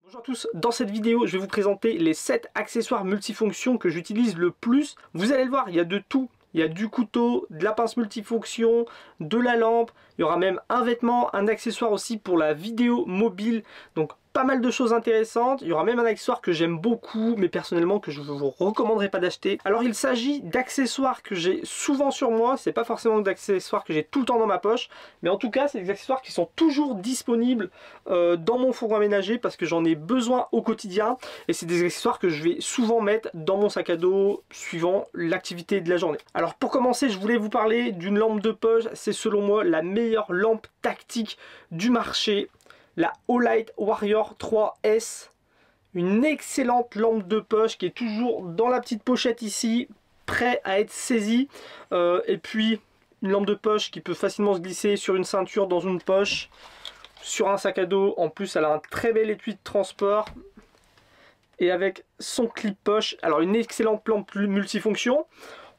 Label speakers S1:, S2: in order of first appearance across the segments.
S1: Bonjour à tous, dans cette vidéo je vais vous présenter les 7 accessoires multifonctions que j'utilise le plus. Vous allez le voir, il y a de tout. Il y a du couteau, de la pince multifonction, de la lampe, il y aura même un vêtement, un accessoire aussi pour la vidéo mobile. Donc pas mal de choses intéressantes. Il y aura même un accessoire que j'aime beaucoup, mais personnellement que je ne vous recommanderais pas d'acheter. Alors il s'agit d'accessoires que j'ai souvent sur moi. C'est pas forcément d'accessoires que j'ai tout le temps dans ma poche, mais en tout cas c'est des accessoires qui sont toujours disponibles dans mon fourgon aménagé parce que j'en ai besoin au quotidien. Et c'est des accessoires que je vais souvent mettre dans mon sac à dos suivant l'activité de la journée. Alors pour commencer, je voulais vous parler d'une lampe de poche. C'est selon moi la meilleure lampe tactique du marché. La Olight Warrior 3S, une excellente lampe de poche qui est toujours dans la petite pochette ici, prêt à être saisie. Et puis une lampe de poche qui peut facilement se glisser sur une ceinture, dans une poche, sur un sac à dos. En plus elle a un très bel étui de transport. Et avec son clip poche, alors une excellente lampe multifonction.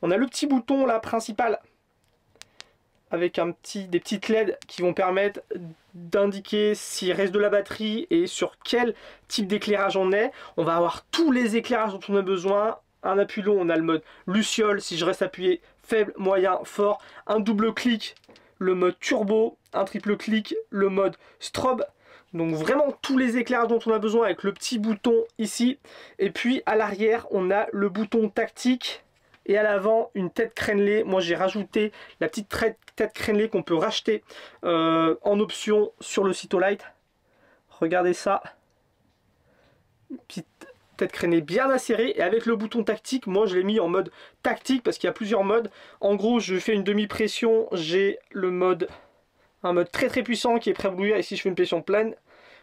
S1: On a le petit bouton là principal avec des petites LED qui vont permettre d'indiquer s'il reste de la batterie et sur quel type d'éclairage on est. On va avoir tous les éclairages dont on a besoin. Un appui long, on a le mode luciole si je reste appuyé, faible, moyen, fort. Un double clic, le mode turbo. Un triple clic, le mode strobe. Donc vraiment tous les éclairages dont on a besoin avec le petit bouton ici. Et puis à l'arrière, on a le bouton tactique. Et à l'avant, une tête crénelée. Moi, j'ai rajouté la petite tête crénelée qu'on peut racheter en option sur le site Olight. Regardez ça. Une petite tête crénelée bien acérée. Et avec le bouton tactique, moi, je l'ai mis en mode tactique parce qu'il y a plusieurs modes. En gros, je fais une demi-pression. J'ai un mode très très puissant qui est prêt à bouillir. Ici, je fais une pression pleine.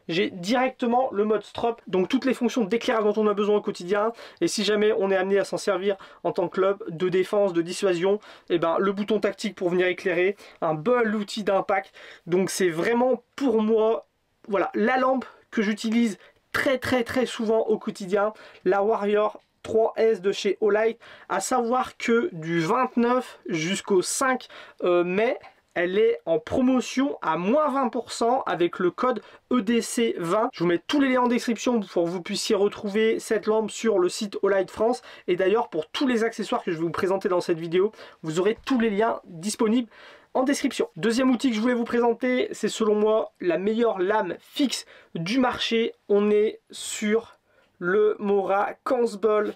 S1: J'ai directement le mode strobe, donc toutes les fonctions d'éclairage dont on a besoin au quotidien. Et si jamais on est amené à s'en servir en tant que club de défense, de dissuasion, et ben le bouton tactique pour venir éclairer, un bel outil d'impact. Donc c'est vraiment pour moi, voilà, la lampe que j'utilise très souvent au quotidien, la Warrior 3S de chez Olight. À savoir que du 29 jusqu'au 5 mai, elle est en promotion à moins 20% avec le code EDC20. Je vous mets tous les liens en description pour que vous puissiez retrouver cette lampe sur le site Olight France. Et d'ailleurs, pour tous les accessoires que je vais vous présenter dans cette vidéo, vous aurez tous les liens disponibles en description. Deuxième outil que je voulais vous présenter, c'est selon moi la meilleure lame fixe du marché. On est sur le Mora Kanzbol,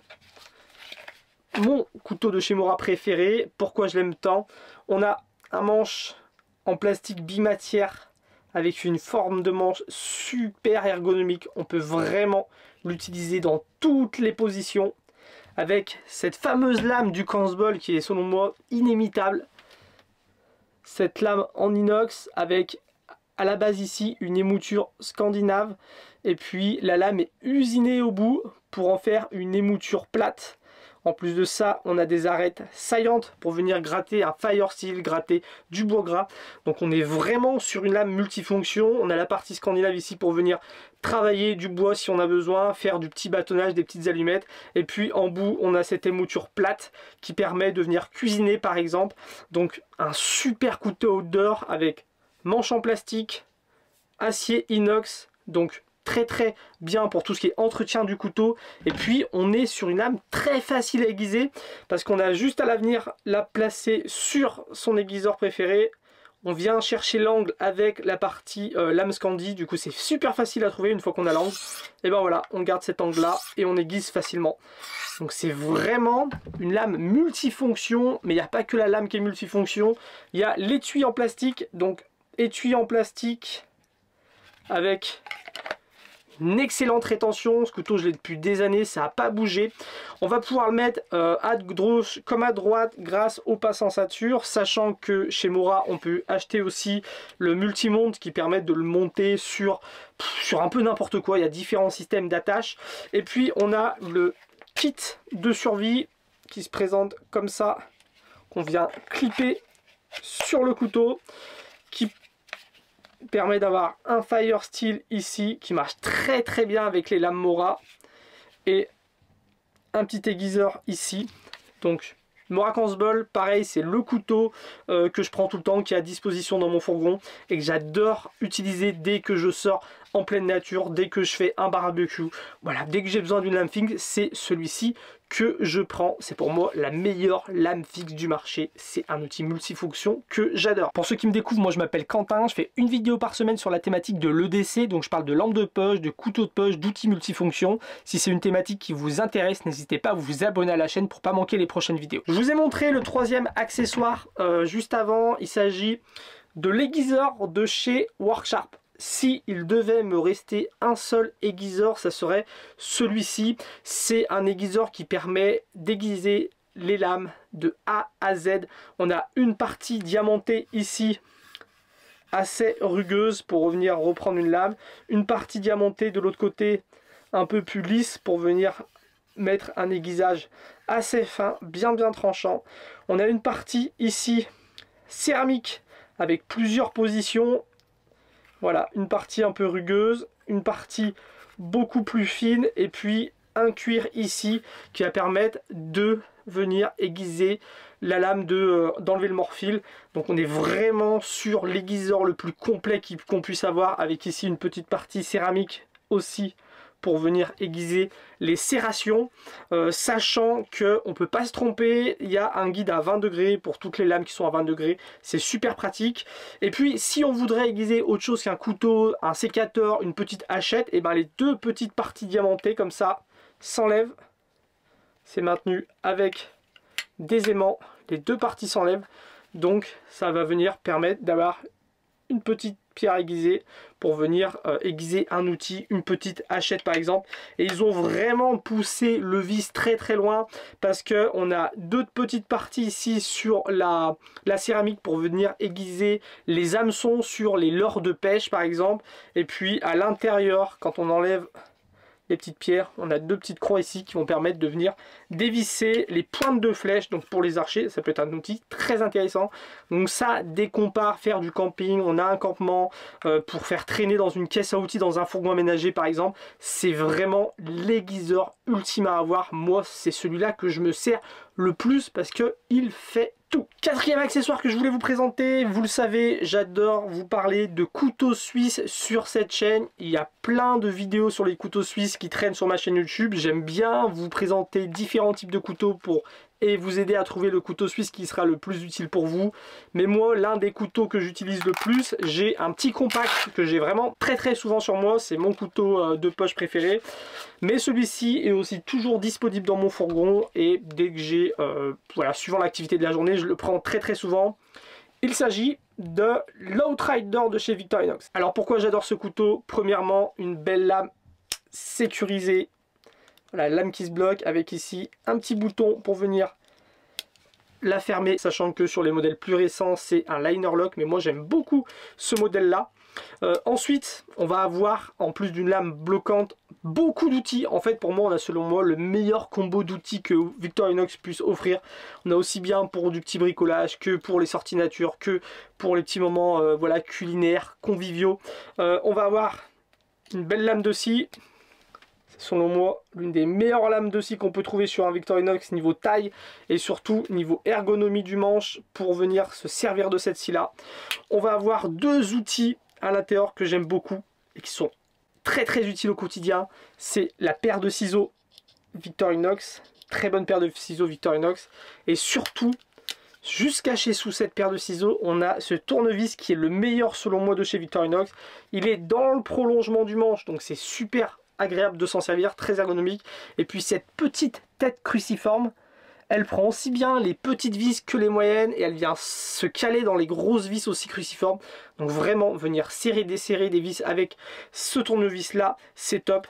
S1: mon couteau de chez Mora préféré. Pourquoi je l'aime tant? On a un manche en plastique bimatière avec une forme de manche super ergonomique. On peut vraiment l'utiliser dans toutes les positions avec cette fameuse lame du Kanzbol qui est selon moi inimitable. Cette lame en inox avec à la base ici une émouture scandinave et puis la lame est usinée au bout pour en faire une émouture plate. En plus de ça, on a des arêtes saillantes pour venir gratter un fire steel, gratter du bois gras. Donc on est vraiment sur une lame multifonction. On a la partie scandinave ici pour venir travailler du bois si on a besoin, faire du petit bâtonnage, des petites allumettes. Et puis en bout, on a cette émouture plate qui permet de venir cuisiner par exemple. Donc un super couteau outdoor avec manche en plastique, acier inox. Donc très bien pour tout ce qui est entretien du couteau. Et puis on est sur une lame très facile à aiguiser parce qu'on a juste à venir la placer sur son aiguiseur préféré. On vient chercher l'angle avec la partie lame Scandi. Du coup c'est super facile à trouver une fois qu'on a l'angle. Et ben voilà, on garde cet angle là et on aiguise facilement. Donc c'est vraiment une lame multifonction. Mais il n'y a pas que la lame qui est multifonction. Il y a l'étui en plastique. Donc étui en plastique avec une excellente rétention. Ce couteau je l'ai depuis des années, ça n'a pas bougé. On va pouvoir le mettre à gauche comme à droite grâce au passensature, sachant que chez Mora on peut acheter aussi le multimonte qui permet de le monter sur un peu n'importe quoi. Il y a différents systèmes d'attache. Et puis on a le kit de survie qui se présente comme ça, qu'on vient clipper sur le couteau, qui permet d'avoir un fire steel ici qui marche très bien avec les lames Mora et un petit aiguiseur ici. Donc Mora Kanzbol, pareil, c'est le couteau que je prends tout le temps, qui est à disposition dans mon fourgon et que j'adore utiliser dès que je sors en pleine nature, dès que je fais un barbecue. Voilà, dès que j'ai besoin d'une lame fixe, c'est celui-ci que je prends. C'est pour moi la meilleure lame fixe du marché. C'est un outil multifonction que j'adore. Pour ceux qui me découvrent, moi je m'appelle Quentin. Je fais une vidéo par semaine sur la thématique de l'EDC. Donc je parle de lampe de poche, de couteau de poche, d'outils multifonctions. Si c'est une thématique qui vous intéresse, n'hésitez pas à vous abonner à la chaîne pour pas manquer les prochaines vidéos. Je vous ai montré le troisième accessoire juste avant. Il s'agit de l'aiguiseur de chez Worksharp. Si il devait me rester un seul aiguiseur, ça serait celui-ci. C'est un aiguiseur qui permet d'aiguiser les lames de A à Z. On a une partie diamantée ici, assez rugueuse pour revenir reprendre une lame. Une partie diamantée de l'autre côté, un peu plus lisse pour venir mettre un aiguisage assez fin, bien tranchant. On a une partie ici céramique avec plusieurs positions. Voilà, une partie un peu rugueuse, une partie beaucoup plus fine et puis un cuir ici qui va permettre de venir aiguiser la lame, d'enlever le morphile. Donc on est vraiment sur l'aiguiseur le plus complet qu'on puisse avoir, avec ici une petite partie céramique aussi pour venir aiguiser les serrations, sachant qu'on ne peut pas se tromper. Il y a un guide à 20 degrés pour toutes les lames qui sont à 20 degrés, c'est super pratique. Et puis si on voudrait aiguiser autre chose qu'un couteau, un sécateur, une petite hachette, et ben les deux petites parties diamantées comme ça s'enlèvent, c'est maintenu avec des aimants, les deux parties s'enlèvent, donc ça va venir permettre d'avoir une petite pierre aiguisée pour venir aiguiser un outil, une petite hachette par exemple. Et ils ont vraiment poussé le vis très loin, parce que on a deux petites parties ici sur la céramique pour venir aiguiser les hameçons sur les leurres de pêche par exemple. Et puis à l'intérieur, quand on enlève les petites pierres, on a deux petites croix ici qui vont permettre de venir dévisser les pointes de flèches. Donc pour les archers, ça peut être un outil très intéressant. Donc ça, dès qu'on part faire du camping, on a un campement pour faire traîner dans une caisse à outils dans un fourgon aménagé par exemple, c'est vraiment l'aiguiseur ultime à avoir. Moi, c'est celui-là que je me sers le plus parce que il fait tout. Quatrième accessoire que je voulais vous présenter, vous le savez, j'adore vous parler de couteaux suisses sur cette chaîne. Il y a plein de vidéos sur les couteaux suisses qui traînent sur ma chaîne YouTube. J'aime bien vous présenter différents types de couteaux pour vous aider à trouver le couteau suisse qui sera le plus utile pour vous. Mais moi, l'un des couteaux que j'utilise le plus, j'ai un petit compact que j'ai vraiment très souvent sur moi. C'est mon couteau de poche préféré. Mais celui-ci est aussi toujours disponible dans mon fourgon, et dès que j'ai, voilà, suivant l'activité de la journée, je le prends très souvent. Il s'agit de l'Outrider de chez Victorinox. Alors pourquoi j'adore ce couteau? Premièrement, une belle lame sécurisée. Voilà, lame qui se bloque avec ici un petit bouton pour venir la fermer, sachant que sur les modèles plus récents c'est un liner lock, mais moi j'aime beaucoup ce modèle là. Ensuite on va avoir, en plus d'une lame bloquante, beaucoup d'outils. En fait pour moi on a, selon moi, le meilleur combo d'outils que Victorinox puisse offrir. On a aussi bien pour du petit bricolage que pour les sorties nature, que pour les petits moments voilà, culinaires, conviviaux. On va avoir une belle lame de scie. Selon moi, l'une des meilleures lames de scie qu'on peut trouver sur un Victorinox niveau taille et surtout niveau ergonomie du manche pour venir se servir de cette scie là. On va avoir deux outils à l'intérieur que j'aime beaucoup et qui sont très utiles au quotidien. C'est la paire de ciseaux Victorinox, très bonne paire de ciseaux Victorinox, et surtout, juste caché sous cette paire de ciseaux, on a ce tournevis qui est le meilleur selon moi de chez Victorinox. Il est dans le prolongement du manche, donc c'est super agréable de s'en servir, très ergonomique. Et puis cette petite tête cruciforme, elle prend aussi bien les petites vis que les moyennes, et elle vient se caler dans les grosses vis aussi cruciformes. Donc vraiment, venir serrer, desserrer des vis avec ce tournevis là, c'est top.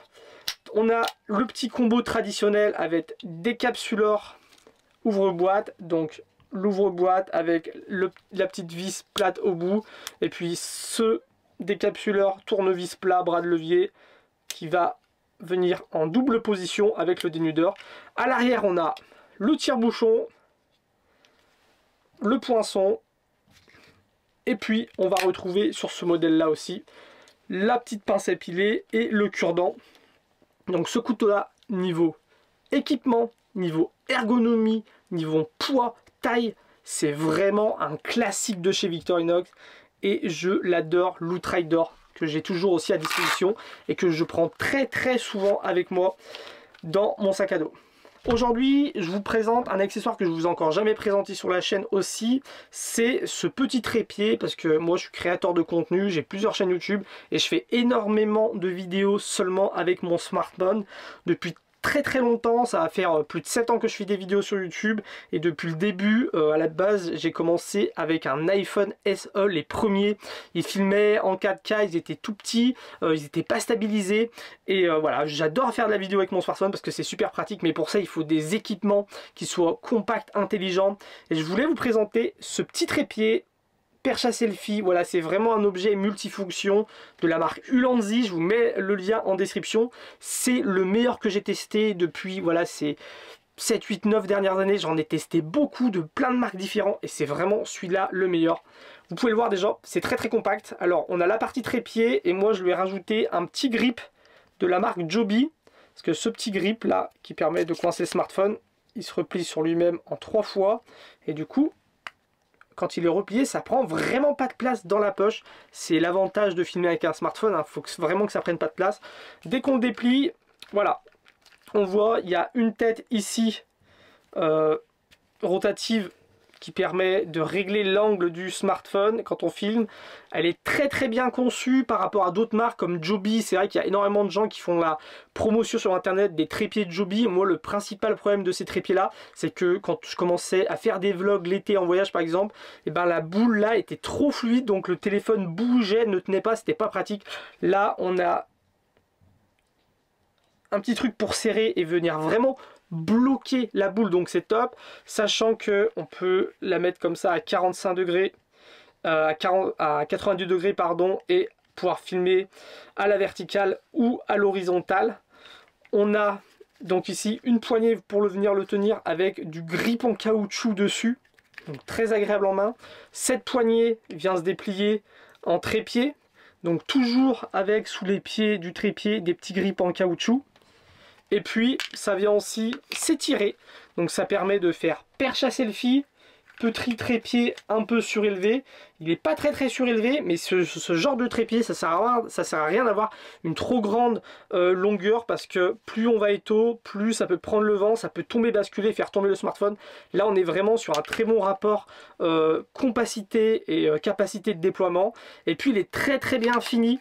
S1: On a le petit combo traditionnel avec décapsuleur ouvre-boîte, donc l'ouvre-boîte avec la petite vis plate au bout, et puis ce décapsuleur tournevis plat bras de levier qui va venir en double position avec le dénudeur. À l'arrière on a le tire-bouchon, le poinçon, et puis on va retrouver sur ce modèle là aussi la petite pince à épiler et le cure-dent. Donc ce couteau là, niveau équipement, niveau ergonomie, niveau poids, taille, c'est vraiment un classique de chez Victorinox et je l'adore. L'Outrider que j'ai toujours aussi à disposition et que je prends très souvent avec moi dans mon sac à dos. Aujourd'hui, je vous présente un accessoire que je vous ai encore jamais présenté sur la chaîne aussi, c'est ce petit trépied, parce que moi je suis créateur de contenu, j'ai plusieurs chaînes YouTube et je fais énormément de vidéos seulement avec mon smartphone depuis très longtemps. Ça va faire plus de 7 ans que je fais des vidéos sur YouTube et depuis le début, à la base, j'ai commencé avec un iPhone SE, les premiers. Ils filmaient en 4K, ils étaient tout petits, ils n'étaient pas stabilisés et voilà, j'adore faire de la vidéo avec mon smartphone parce que c'est super pratique, mais pour ça il faut des équipements qui soient compacts, intelligents, et je voulais vous présenter ce petit trépied perche à selfie. Voilà, c'est vraiment un objet multifonction de la marque Ulanzi. Je vous mets le lien en description. C'est le meilleur que j'ai testé depuis, voilà, ces 7, 8, 9 dernières années. J'en ai testé beaucoup de plein de marques différentes et c'est vraiment celui-là le meilleur. Vous pouvez le voir déjà, c'est très compact. Alors, on a la partie trépied et moi je lui ai rajouté un petit grip de la marque Joby. Parce que ce petit grip là, qui permet de coincer le smartphone, il se replie sur lui-même en 3 fois. Et du coup, quand il est replié, ça prend vraiment pas de place dans la poche. C'est l'avantage de filmer avec un smartphone, hein. Faut vraiment que ça prenne pas de place. Dès qu'on le déplie, voilà, on voit, il y a une tête ici rotative qui permet de régler l'angle du smartphone quand on filme. Elle est très bien conçue par rapport à d'autres marques comme Joby. C'est vrai qu'il y a énormément de gens qui font la promotion sur internet des trépieds de Joby. Moi, le principal problème de ces trépieds là, c'est que quand je commençais à faire des vlogs l'été en voyage par exemple, et ben la boule là était trop fluide, donc le téléphone bougeait, ne tenait pas, c'était pas pratique. Là on a un petit truc pour serrer et venir vraiment bloquer la boule, donc c'est top, sachant que on peut la mettre comme ça à 45 degrés, à 82 degrés pardon, et pouvoir filmer à la verticale ou à l'horizontale. On a donc ici une poignée pour venir le tenir avec du grip en caoutchouc dessus, donc très agréable en main. Cette poignée vient se déplier en trépied, donc toujours avec sous les pieds du trépied des petits grips en caoutchouc. Et puis ça vient aussi s'étirer, donc ça permet de faire perche à selfie, petit trépied un peu surélevé. Il n'est pas très surélevé, mais ce genre de trépied, ça sert à rien d'avoir une trop grande longueur, parce que plus on va être haut, plus ça peut prendre le vent, ça peut tomber, basculer, faire tomber le smartphone. Là on est vraiment sur un très bon rapport compacité et capacité de déploiement. Et puis il est très bien fini.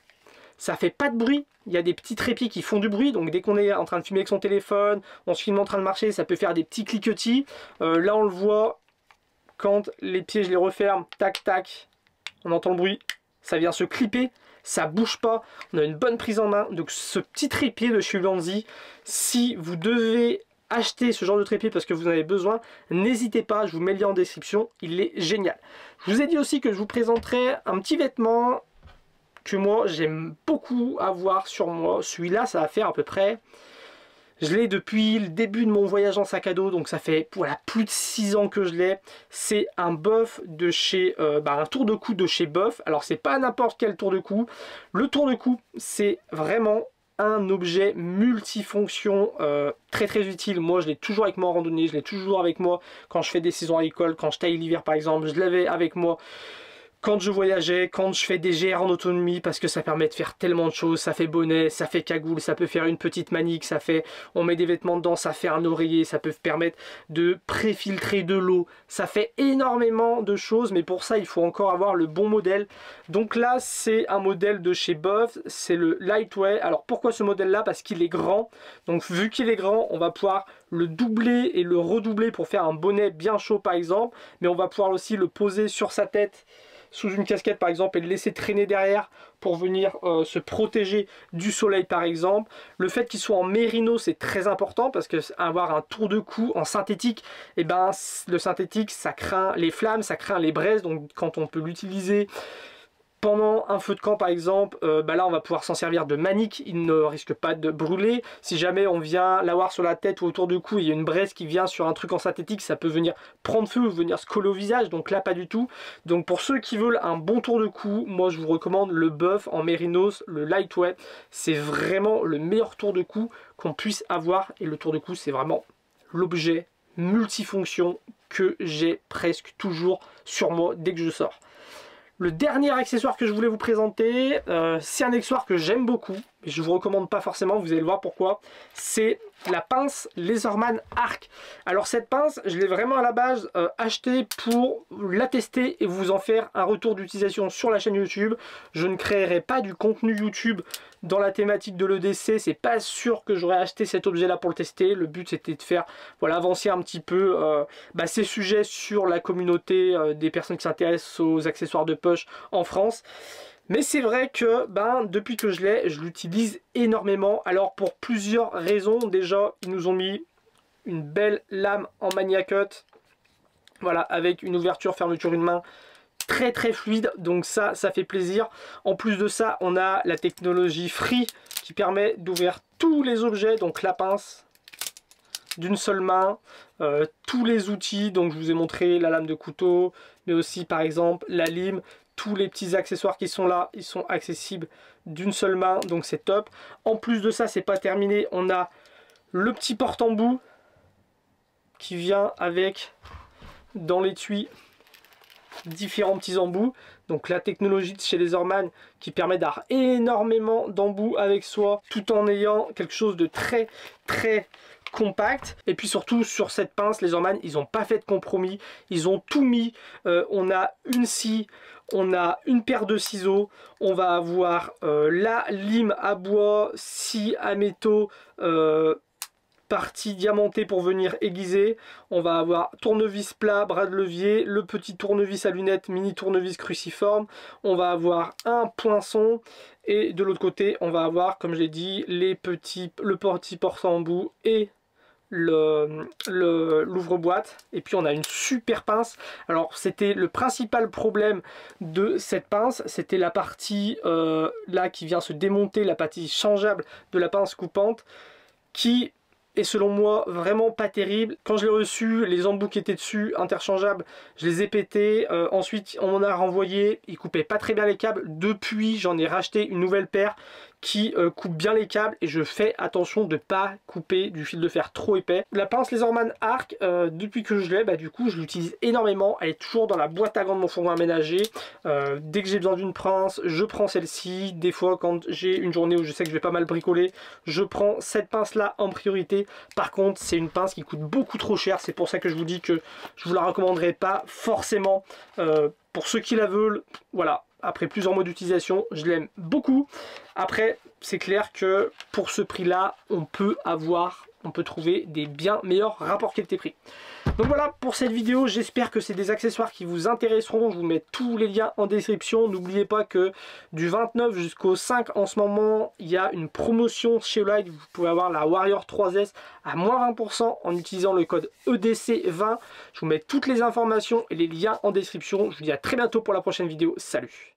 S1: Ça fait pas de bruit, il y a des petits trépieds qui font du bruit, donc dès qu'on est en train de filmer avec son téléphone, on se filme en train de marcher, ça peut faire des petits cliquetis. Là on le voit, quand les pieds je les referme, tac tac, on entend le bruit, ça vient se clipper, ça bouge pas, on a une bonne prise en main. Donc ce petit trépied de chez Ulanzi, si vous devez acheter ce genre de trépied parce que vous en avez besoin, n'hésitez pas, je vous mets le lien en description, il est génial. Je vous ai dit aussi que je vous présenterai un petit vêtement que moi j'aime beaucoup avoir sur moi. Celui-là, ça va faire à peu près, je l'ai depuis le début de mon voyage en sac à dos, donc ça fait voilà, plus de 6 ans que je l'ai. C'est un Boff de chez un tour de cou de chez Boff. Alors c'est pas n'importe quel tour de cou. Le tour de cou, c'est vraiment un objet multifonction très utile. Moi je l'ai toujours avec moi en randonnée, je l'ai toujours avec moi quand je fais des saisons agricoles, quand je taille l'hiver par exemple, je l'avais avec moi quand je voyageais, quand je fais des GR en autonomie, parce que ça permet de faire tellement de choses. Ça fait bonnet, ça fait cagoule, ça peut faire une petite manique, ça fait, on met des vêtements dedans, ça fait un oreiller, ça peut permettre de préfiltrer de l'eau. Ça fait énormément de choses, mais pour ça il faut encore avoir le bon modèle. Donc là c'est un modèle de chez Boff, c'est le Lightweight. Alors pourquoi ce modèle là? Parce qu'il est grand, donc vu qu'il est grand, on va pouvoir le doubler et le redoubler pour faire un bonnet bien chaud par exemple, mais on va pouvoir aussi le poser sur sa tête sous une casquette par exemple et le laisser traîner derrière pour venir se protéger du soleil par exemple. Le fait qu'il soit en mérino, c'est très important parce que avoir un tour de cou en synthétique, et ben le synthétique ça craint les flammes, ça craint les braises, donc quand on peut l'utiliser pendant un feu de camp par exemple, là on va pouvoir s'en servir de manique, il ne risque pas de brûler. Si jamais on vient l'avoir sur la tête ou autour du cou, il y a une braise qui vient sur un truc en synthétique, ça peut venir prendre feu ou venir se coller au visage, donc là pas du tout. Donc pour ceux qui veulent un bon tour de cou, moi je vous recommande le Boff en mérinos, le Lightweight. C'est vraiment le meilleur tour de cou qu'on puisse avoir, et le tour de cou c'est vraiment l'objet multifonction que j'ai presque toujours sur moi dès que je sors. Le dernier accessoire que je voulais vous présenter, c'est un accessoire que j'aime beaucoup, mais je ne vous recommande pas forcément, vous allez le voir pourquoi. C'est la pince Laserman Arc. Alors cette pince, je l'ai vraiment à la base achetée pour la tester et vous en faire un retour d'utilisation sur la chaîne YouTube. Je ne créerai pas du contenu YouTube dans la thématique de l'EDC, c'est pas sûr que j'aurais acheté cet objet là pour le tester. Le but c'était de faire, voilà, avancer un petit peu ces sujets sur la communauté des personnes qui s'intéressent aux accessoires de poche en France. Mais c'est vrai que depuis que je l'ai, je l'utilise énormément. Alors pour plusieurs raisons. Déjà, ils nous ont mis une belle lame en Mania Cut, voilà, avec une ouverture fermeture une main très très fluide, donc ça fait plaisir. En plus de ça, on a la technologie Free qui permet d'ouvrir tous les objets, donc la pince d'une seule main, tous les outils, donc je vous ai montré la lame de couteau, mais aussi par exemple la lime, tous les petits accessoires qui sont là, ils sont accessibles d'une seule main, donc c'est top. En plus de ça, c'est pas terminé, on a le petit porte-embout qui vient avec dans l'étui différents petits embouts. Donc la technologie de chez Laserman qui permet d'avoir énormément d'embouts avec soi tout en ayant quelque chose de très très compact. Et puis surtout sur cette pince, Laserman, ils n'ont pas fait de compromis, ils ont tout mis. On a une scie, on a une paire de ciseaux, on va avoir la lime à bois, scie à métaux, partie diamantée pour venir aiguiser. On va avoir tournevis plat, bras de levier, le petit tournevis à lunettes, mini tournevis cruciforme. On va avoir un poinçon et de l'autre côté on va avoir, comme je l'ai dit, le petit porte-embout et l'ouvre-boîte. Et puis on a une super pince. Alors c'était le principal problème de cette pince, c'était la partie là qui vient se démonter, la partie changeable de la pince coupante, qui est selon moi vraiment pas terrible. Quand je l'ai reçu, les embouts qui étaient dessus interchangeables, je les ai pétés. Ensuite on m'en a renvoyé, il coupait pas très bien les câbles. Depuis j'en ai racheté une nouvelle paire qui coupe bien les câbles, et je fais attention de pas couper du fil de fer trop épais. La pince Laserman Arc, depuis que je l'ai, du coup je l'utilise énormément. Elle est toujours dans la boîte à gants de mon fourgon aménagé. Dès que j'ai besoin d'une pince, je prends celle-ci. Des fois quand j'ai une journée où je sais que je vais pas mal bricoler, je prends cette pince là en priorité. Par contre c'est une pince qui coûte beaucoup trop cher, c'est pour ça que je vous dis que je vous la recommanderai pas forcément. Pour ceux qui la veulent, voilà. Après plusieurs mois d'utilisation, je l'aime beaucoup. Après, c'est clair que pour ce prix-là, on peut trouver des bien meilleurs rapports qualité-prix. Donc voilà pour cette vidéo, j'espère que c'est des accessoires qui vous intéresseront. Je vous mets tous les liens en description. N'oubliez pas que du 29 jusqu'au 5 en ce moment, il y a une promotion chez Olight. Vous pouvez avoir la Warrior 3S à moins 20% en utilisant le code EDC20. Je vous mets toutes les informations et les liens en description. Je vous dis à très bientôt pour la prochaine vidéo. Salut!